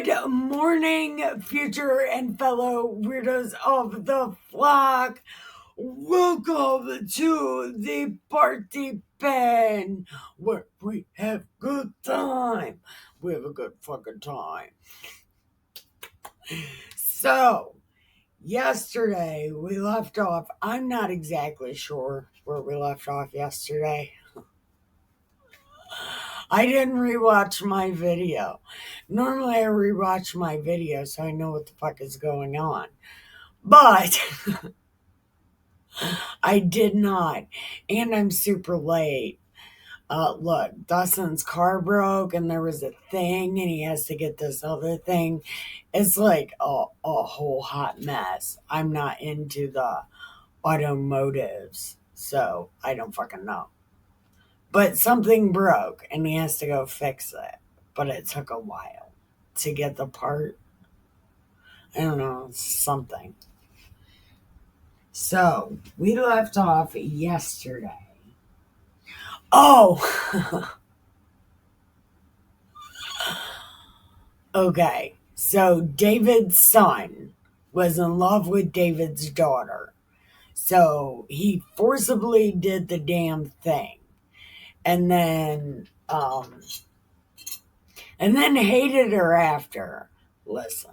Good morning, future and fellow weirdos of the flock. Welcome to the party pen where we have good time. We have a good fucking time. So, yesterday we left off. I'm not exactly sure where we left off yesterday. I didn't rewatch my video. Normally, I rewatch my video so I know what the fuck is going on. But I did not. And I'm super late. Look, Dustin's car broke and there was a thing and he has to get this other thing. It's like a whole hot mess. I'm not into the automotives, so I don't fucking know. But something broke and he has to go fix it. But it took a while to get the part. I don't know, something. So, we left off yesterday. Oh! Okay, so David's son was in love with David's daughter. So, he forcibly did the damn thing. And then hated her after. Listen.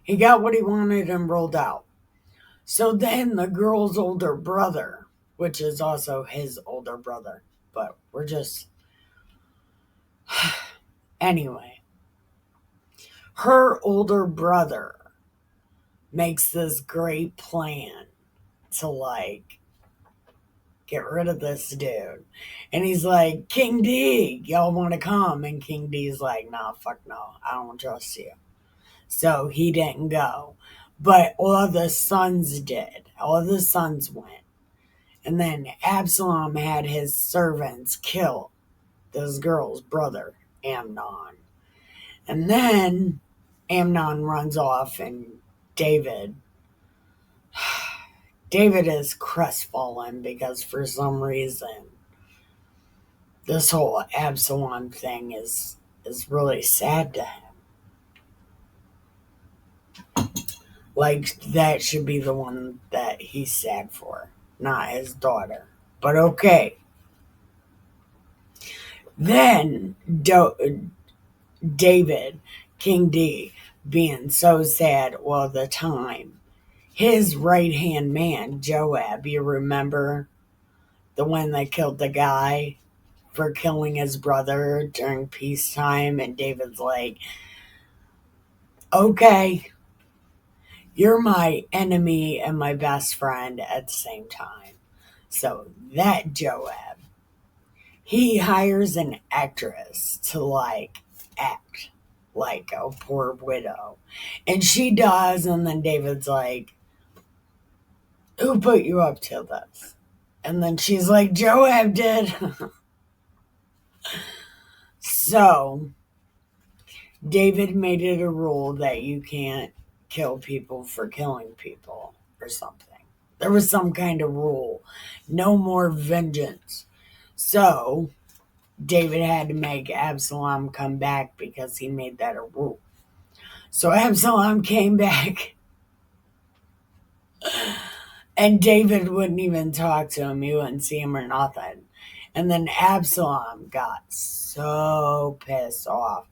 He got what he wanted and rolled out. So then the girl's older brother, which is also his older brother, but we're just... Anyway, her older brother makes this great plan to, like, get rid of this dude. And he's like, King D, y'all want to come? And King D's like, nah, fuck no, I don't trust you. So he didn't go. But all the sons did. All the sons went. And then Absalom had his servants kill this girl's brother, Amnon. And then Amnon runs off and David is crestfallen because for some reason this whole Absalom thing is really sad to him. Like, that should be the one that he's sad for, not his daughter. But okay. Then David, King D, being so sad all the time, his right-hand man, Joab, you remember? The one that killed the guy for killing his brother during peacetime, and David's like, okay, you're my enemy and my best friend at the same time. So that Joab, he hires an actress to, like, act like a poor widow. And she does, and then David's like, who put you up to this? And then she's like, Joab did. So, David made it a rule that you can't kill people for killing people or something. There was some kind of rule. No more vengeance. So, David had to make Absalom come back because he made that a rule. So Absalom came back and David wouldn't even talk to him. He wouldn't see him or nothing. And then Absalom got so pissed off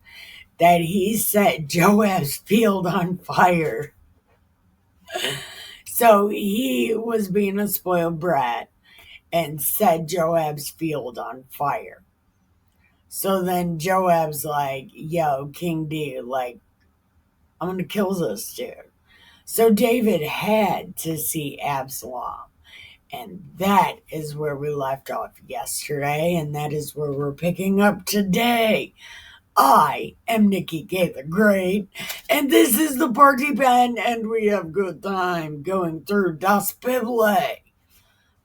that he set Joab's field on fire. So he was being a spoiled brat and set Joab's field on fire. So then Joab's like, yo, King D, like, I'm going to kill this dude. So David had to see Absalom. And that is where we left off yesterday, and that is where we're picking up today. I am Nikki K the Great, and this is the Party Pen, and we have good time going through Das Bible.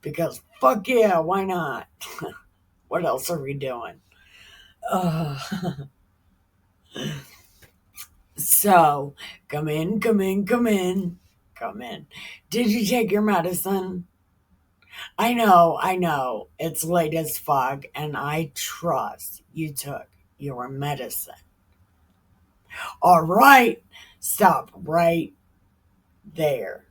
Because fuck yeah, why not? What else are we doing? So, come in. Did you take your medicine? I know. It's late as fuck, and I trust you took your medicine. All right, stop right there.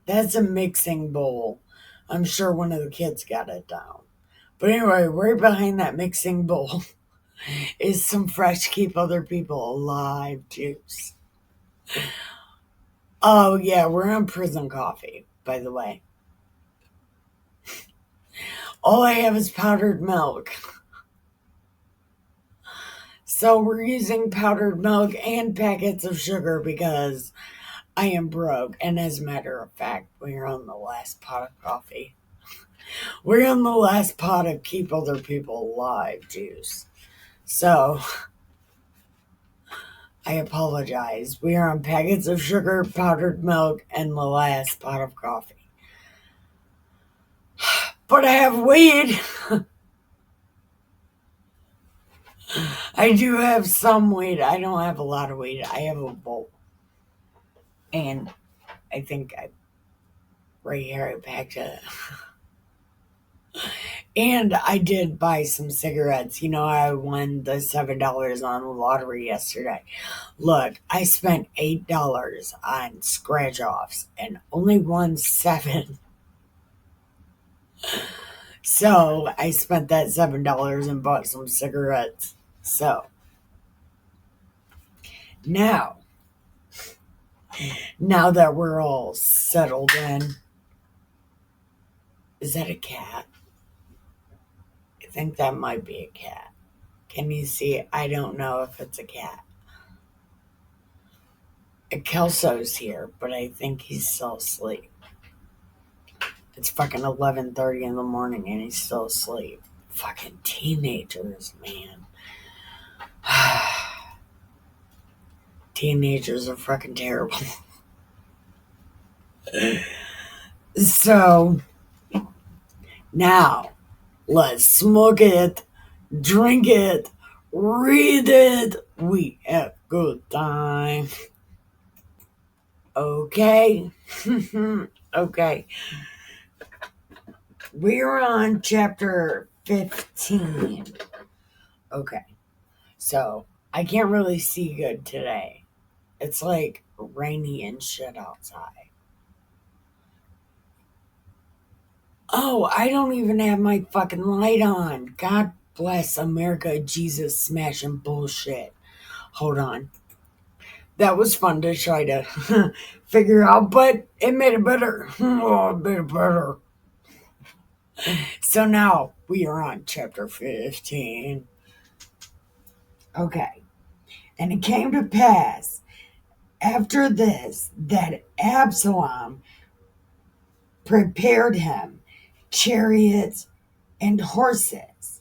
That's a mixing bowl. I'm sure one of the kids got it down. But anyway, right behind that mixing bowl is some fresh Keep Other People Alive juice. Oh, yeah, we're on prison coffee, by the way. All I have is powdered milk. So we're using powdered milk and packets of sugar because I am broke. And as a matter of fact, we're on the last pot of coffee. We're on the last pot of Keep Other People Alive juice. So I apologize. We are on packets of sugar, powdered milk, and the last pot of coffee. But I have weed. I do have some weed. I don't have a lot of weed. I have a bowl. And I think right here I packed it. And I did buy some cigarettes. You know, I won the $7 on the lottery yesterday. Look, I spent $8 on scratch offs and only won 7. So I spent that $7 and bought some cigarettes. So now that we're all settled in, is that a cat? I think that might be a cat. Can you see it? I don't know if it's a cat. Kelso's here, but I think he's still asleep. It's fucking 11:30 in the morning and he's still asleep. Fucking teenagers, man. Teenagers are fucking terrible. So, now, let's smoke it, drink it, read it. We have good time. Okay? Okay. We're on chapter 15. Okay. So, I can't really see good today. It's like rainy and shit outside. Oh, I don't even have my fucking light on. God bless America, Jesus smashing bullshit. Hold on. That was fun to try to figure out, but it made it better. Oh, it made it better. So now we are on chapter 15. Okay. And it came to pass after this that Absalom prepared him chariots and horses.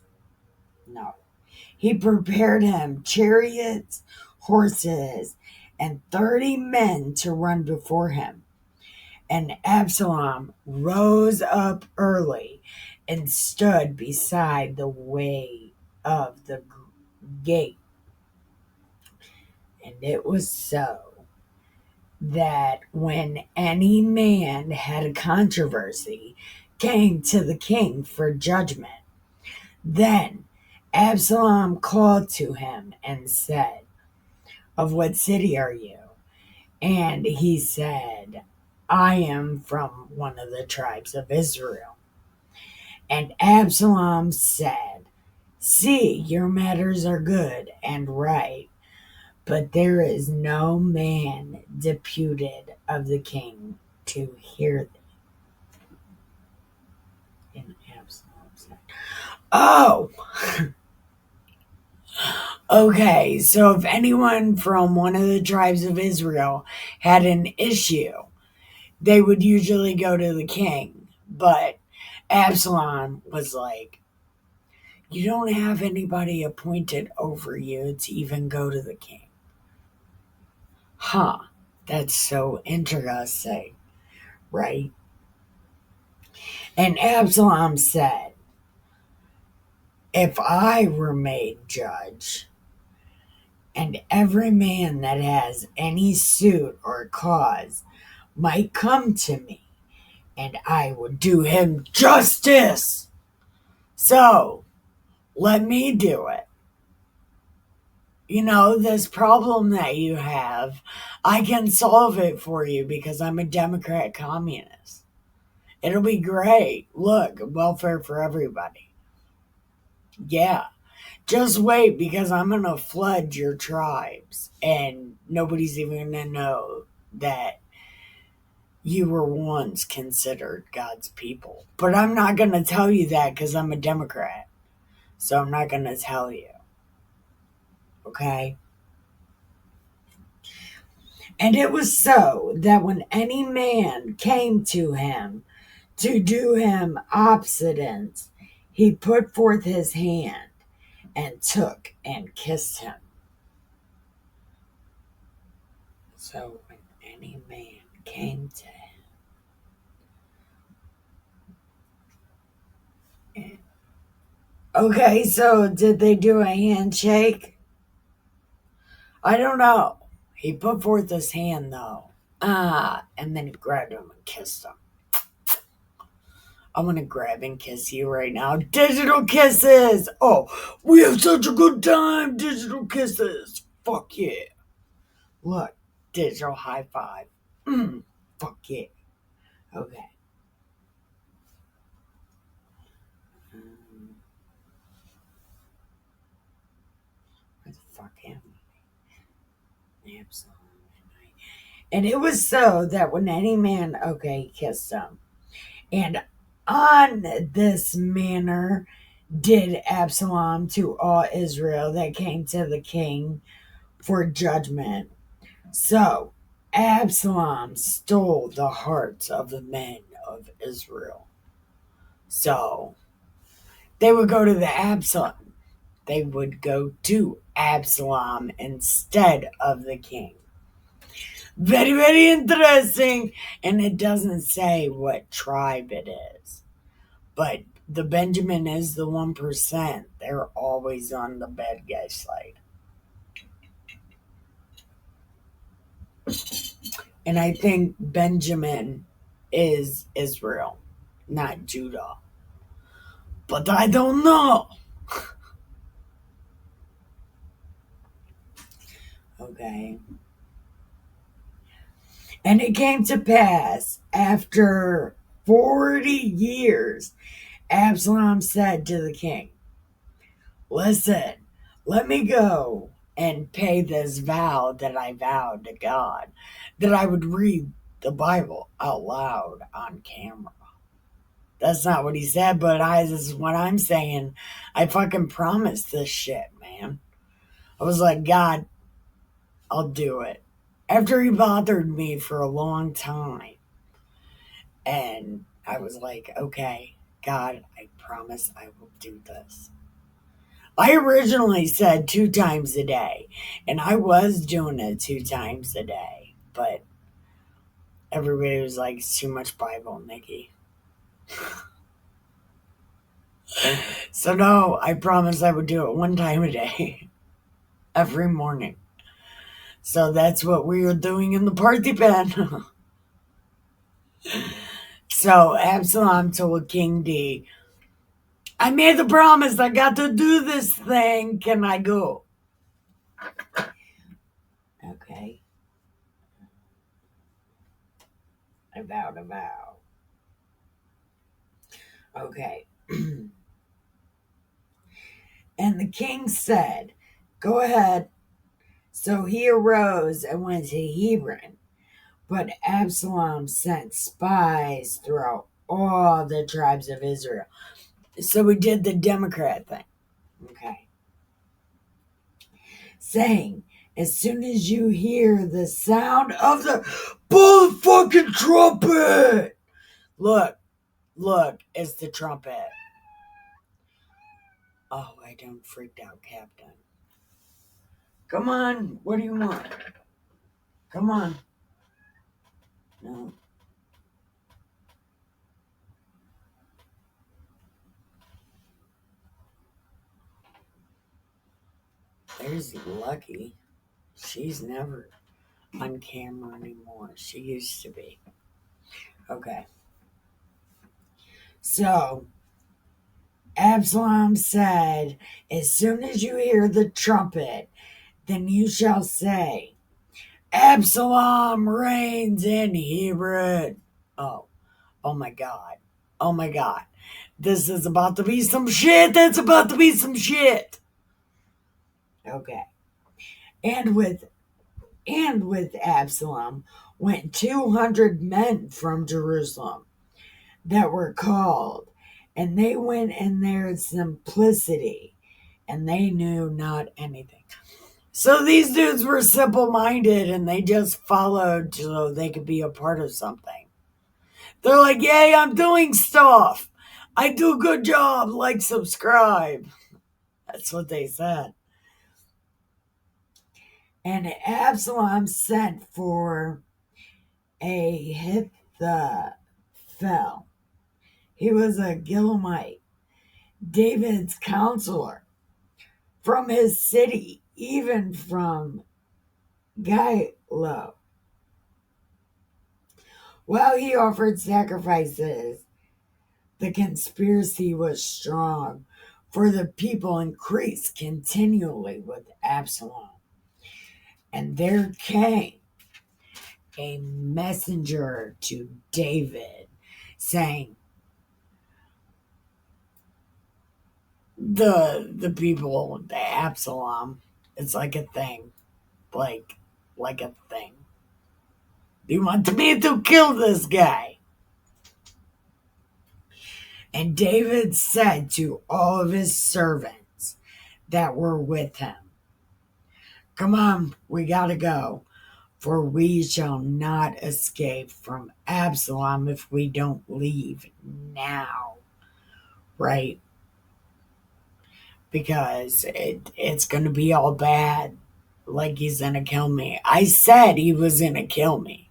No. He prepared him chariots, horses, and 30 men to run before him. And Absalom rose up early and stood beside the way of the gate. And it was so that when any man had a controversy, came to the king for judgment, then Absalom called to him and said, "Of what city are you?" And he said, "I am from one of the tribes of Israel." And Absalom said, "See, your matters are good and right, but there is no man deputed of the king to hear thee." And Absalom said, "Oh, okay, so if anyone from one of the tribes of Israel had an issue, they would usually go to the king." But Absalom was like, "You don't have anybody appointed over you to even go to the king." Huh, that's so interesting, right? And Absalom said, "If I were made judge, and every man that has any suit or cause might come to me, and I would do him justice. So, let me do it." this problem that you have, I can solve it for you because I'm a Democrat communist. It'll be great. Look, welfare for everybody. Yeah. Just wait because I'm going to flood your tribes and nobody's even going to know that you were once considered God's people. But I'm not going to tell you that because I'm a Democrat. So I'm not going to tell you. Okay? And it was so that when any man came to him to do him obsequance, he put forth his hand and took and kissed him. So when any man came to him. Okay, so did they do a handshake? I don't know. He put forth his hand though. And then he grabbed him and kissed him. I'm gonna grab and kiss you right now. Digital kisses! Oh, we have such a good time! Digital kisses! Fuck yeah. Look, digital high five. Fuck yeah. Okay. Where the fuck am I? Absolutely. And it was so that when any man, okay, he kissed him. And on this manner did Absalom to all Israel that came to the king for judgment. So Absalom stole the hearts of the men of Israel. So they would go to the Absalom. They would go to Absalom instead of the king. Very, very interesting. And it doesn't say what tribe it is. But the Benjamin is the 1%. They're always on the bad guy side. And I think Benjamin is Israel, not Judah. But I don't know. Okay. And it came to pass after 40 years, Absalom said to the king, listen, let me go and pay this vow that I vowed to God, that I would read the Bible out loud on camera. That's not what he said, but this is what I'm saying. I fucking promised this shit, man. I was like, God, I'll do it. After he bothered me for a long time. And I was like, okay, God, I promise I will do this. I originally said 2 times a day, and I was doing it 2 times a day, but everybody was like, it's too much Bible, Nikki. So no, I promised I would do it 1 time a day, every morning. So that's what we are doing in the party pen. So Absalom told King D, I made the promise, I got to do this thing, can I go? Okay. I vowed a vow. Okay. And the king said, go ahead. So he arose and went to Hebron. But Absalom sent spies throughout all the tribes of Israel. So we did the Democrat thing. Okay. Saying, as soon as you hear the sound of the motherfucking trumpet. Look, it's the trumpet. Oh, I done freaked out, Captain. Come on, what do you want? Come on. No. There's Lucky. She's never on camera anymore. She used to be. Okay. So, Absalom said, as soon as you hear the trumpet, then you shall say, Absalom reigns in Hebron. Oh my God. Oh my God. This is about to be some shit. That's about to be some shit. Okay. And with Absalom went 200 men from Jerusalem that were called, and they went in their simplicity, and they knew not anything. So these dudes were simple-minded, and they just followed so they could be a part of something. They're like, yay, I'm doing stuff. I do a good job. Like, subscribe. That's what they said. And Absalom sent for Ahithophel. He was a Gileadite, David's counselor, from his city, even from Gilo. While he offered sacrifices, the conspiracy was strong, for the people increased continually with Absalom. And there came a messenger to David saying, the people, the Absalom, it's like a thing. Like a thing. You want me to kill this guy? And David said to all of his servants that were with him, come on, we gotta go, for we shall not escape from Absalom if we don't leave now. Right? Because it's going to be all bad. Like he's going to kill me. I said he was going to kill me.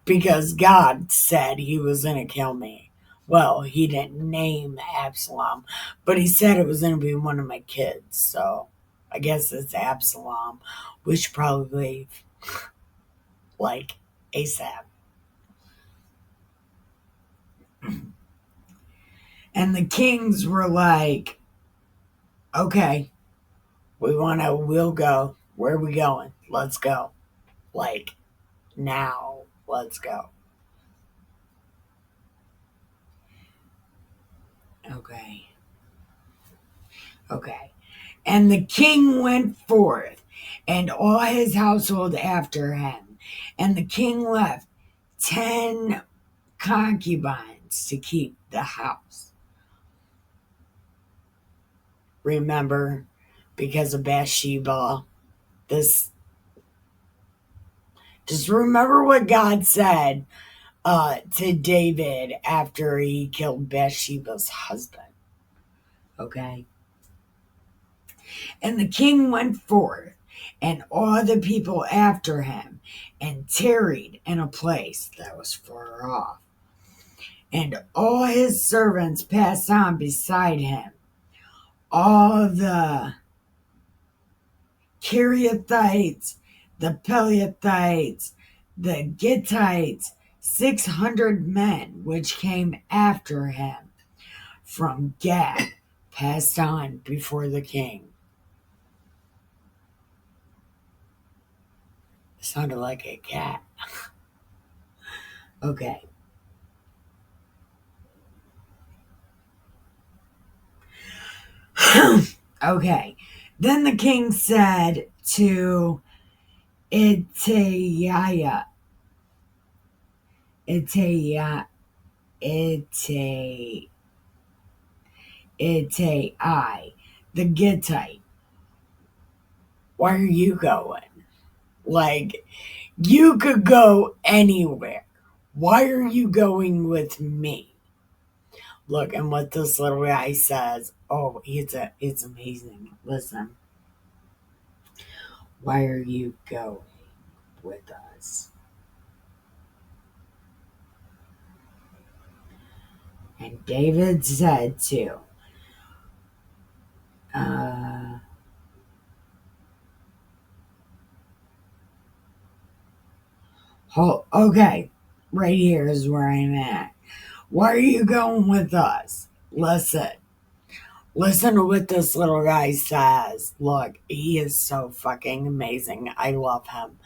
Because God said he was going to kill me. Well, he didn't name Absalom. But he said it was going to be one of my kids. So I guess it's Absalom. We should probably leave. Like ASAP. And the kings were like, okay, we'll go. Where are we going? Let's go. Like, now, let's go. Okay. And the king went forth, and all his household after him. And the king left 10 concubines to keep the house. Remember, because of Bathsheba, just remember what God said to David after he killed Bathsheba's husband. Okay? And the king went forth, and all the people after him, and tarried in a place that was far off. And all his servants passed on beside him. All the Kiriathites, the Pelethites, the Gittites, 600 men which came after him from Gath passed on before the king. It sounded like a cat. Okay. Okay. Then the king said to Ittai, the Gittite, why are you going? Like, you could go anywhere. Why are you going with me? Look, and what this little guy says, oh, it's amazing. Listen. Why are you going with us? And David said to, okay, right here is where I'm at. Why are you going with us? Listen, Listen to what this little guy says. Look, he is so fucking amazing. I love him.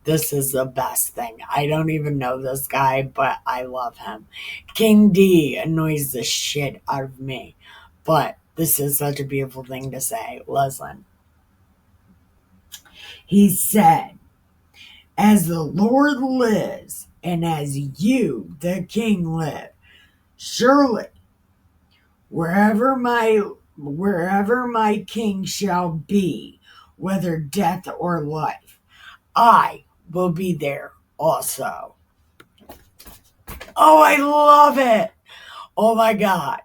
This is the best thing. I don't even know this guy, but I love him. King D annoys the shit out of me, but this is such a beautiful thing to say. Listen. He said, "As the Lord lives, and as you, the king, live, surely wherever my king shall be, whether death or life, I will be there also." Oh, I love it. Oh my God.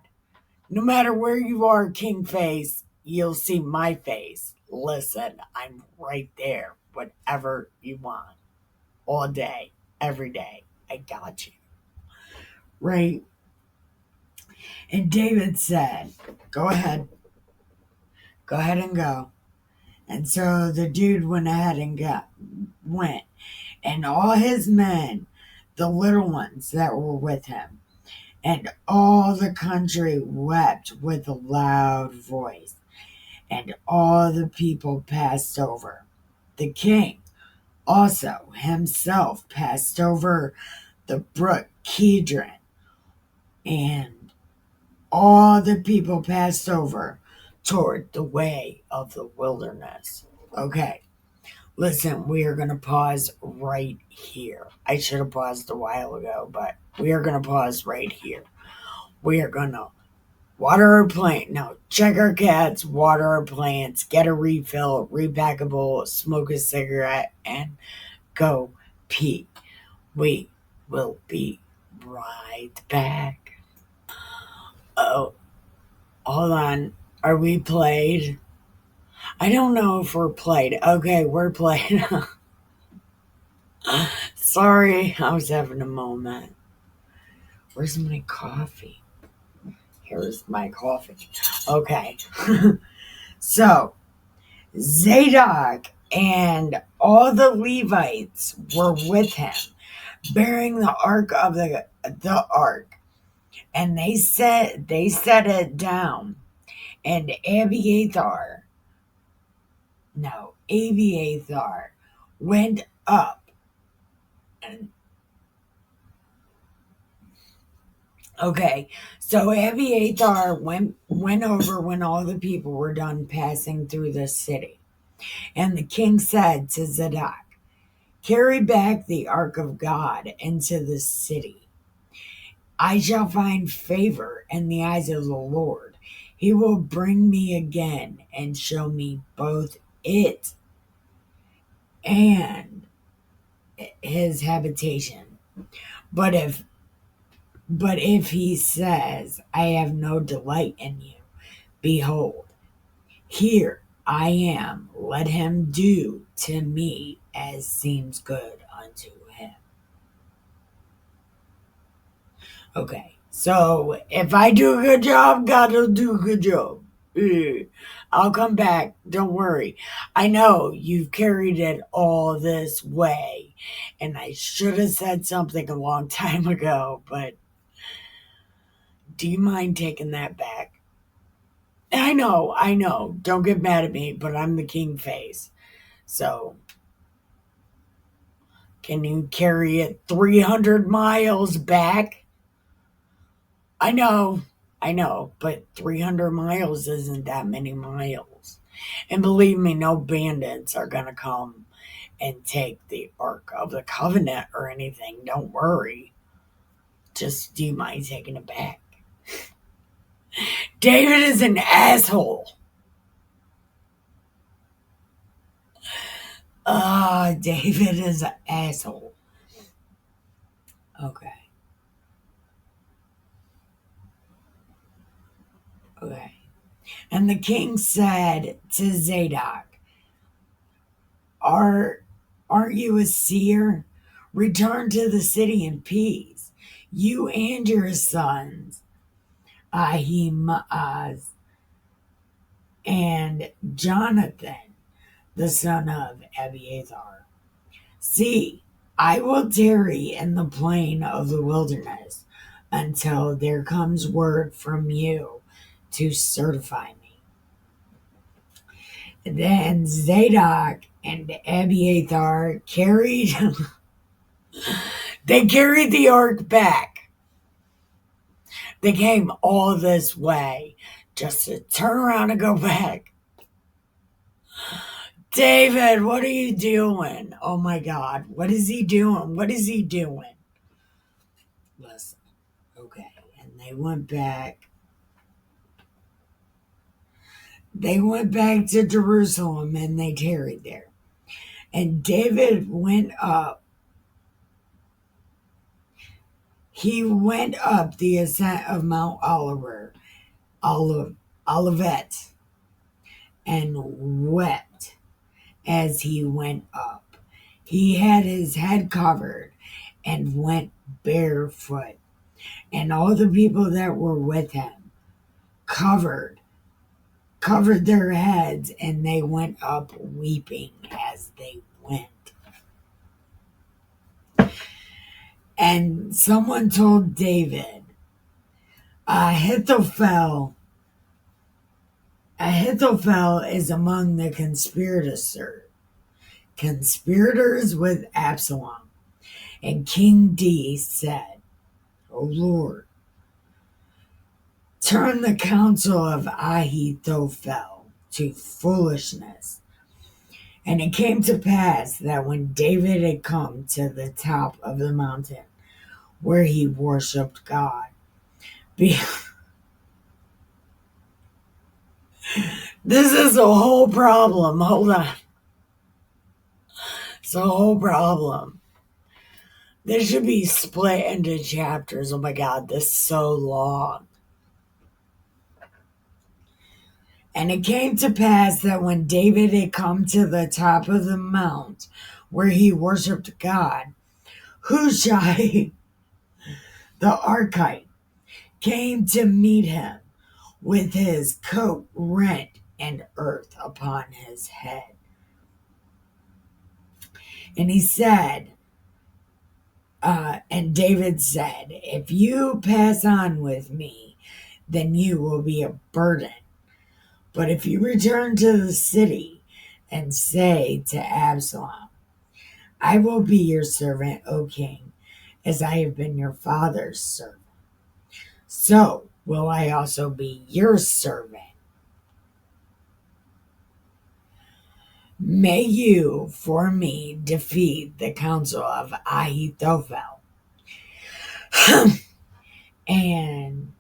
No matter where you are, King Face, you'll see my face. Listen, I'm right there. Whatever you want. All day, every day. I got you. Right? And David said, "Go ahead. Go ahead and go." And so the dude went ahead and went. And all his men, the little ones that were with him, and all the country wept with a loud voice, and all the people passed over. The king also himself passed over the brook Kidron, and all the people passed over toward the way of the wilderness. Okay, listen, we are going to pause right here. I should have paused a while ago, but we are going to pause right here. We are going to water our plant. No, check our cats, water our plants, get a refill, repackable, smoke a cigarette, and go pee. We will be right back. Oh, hold on. Are we played? I don't know if we're played. Okay, we're played. Sorry, I was having a moment. Where's my coffee? Here's my coffee. Okay. So, Zadok and all the Levites were with him, bearing the ark of the ark, and they set it down. And Abiathar went up. Okay, so Abiathar went over when all the people were done passing through the city. And the king said to Zadok, "Carry back the ark of God into the city. I shall find favor in the eyes of the Lord. He will bring me again and show me both it and his habitation. But if he says, 'I have no delight in you,' behold, here I am. Let him do to me as seems good unto him." Okay, so if I do a good job, God will do a good job. I'll come back. Don't worry. I know you've carried it all this way, and I should have said something a long time ago, but do you mind taking that back? I know. Don't get mad at me, but I'm the king face. So, can you carry it 300 miles back? I know, but 300 miles isn't that many miles. And believe me, no bandits are going to come and take the Ark of the Covenant or anything. Don't worry. Just do you mind taking it back? David is an asshole. David is an asshole. Okay. And the king said to Zadok, Aren't you a seer? Return to the city in peace, you and your sons, Ahimaaz and Jonathan, the son of Abiathar. See, I will tarry in the plain of the wilderness until there comes word from you to certify me. Then Zadok and Abiathar carried they carried the ark back. They came all this way just to turn around and go back. David, what are you doing? Oh my God, what is he doing? What is he doing? Listen, okay, and they went back. They went back to Jerusalem and they tarried there. And David went up. He went up the ascent of Mount Olivet, and wept as he went up. He had his head covered and went barefoot. And all the people that were with him covered their heads, and they went up weeping as they went. And someone told David, Ahithophel is among the conspirators with Absalom. And King D said, O Lord, turn the counsel of Ahithophel to foolishness. And it came to pass that when David had come to the top of the mountain where he worshipped God, this is a whole problem. Hold on. It's a whole problem. This should be split into chapters. Oh my God, this is so long. And it came to pass that when David had come to the top of the mount where he worshipped God, Hushai the Archite came to meet him with his coat rent and earth upon his head. And he said, and David said, if you pass on with me, then you will be a burden. But if you return to the city and say to Absalom, I will be your servant, O king, as I have been your father's servant, so will I also be your servant. May you, for me, defeat the counsel of Ahithophel. and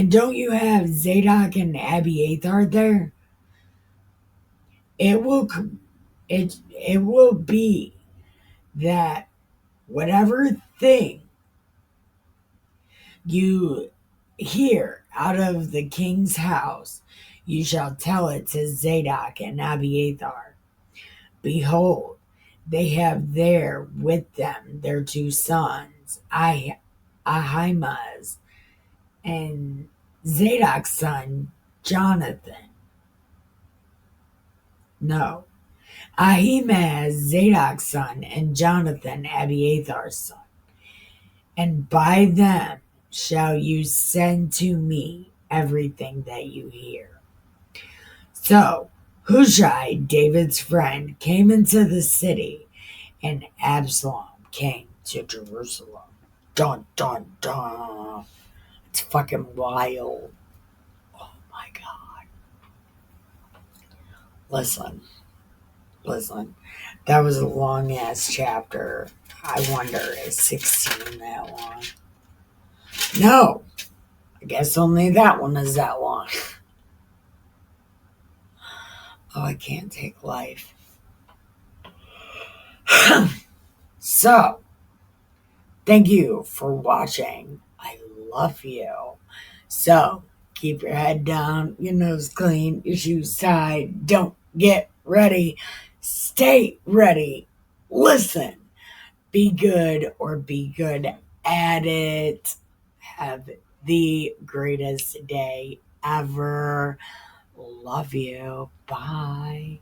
don't you have Zadok and Abiathar there? It will be that whatever thing you hear out of the king's house, you shall tell it to Zadok and Abiathar. Behold, they have there with them their two sons, Ahimaaz and Zadok's son, Jonathan. No, Ahimaaz, Zadok's son, and Jonathan, Abiathar's son. And by them shall you send to me everything that you hear. So Hushai, David's friend, came into the city, and Absalom came to Jerusalem. Dun, dun, dun. It's fucking wild. Oh my God. Listen. That was a long ass chapter. I wonder, is 16 that long? No. I guess only that one is that long. Oh, I can't take life. So, thank you for watching. I love you. So, keep your head down, your nose clean, your shoes tied. Don't get ready. Stay ready. Listen. Be good or be good at it. Have the greatest day ever. Love you. Bye.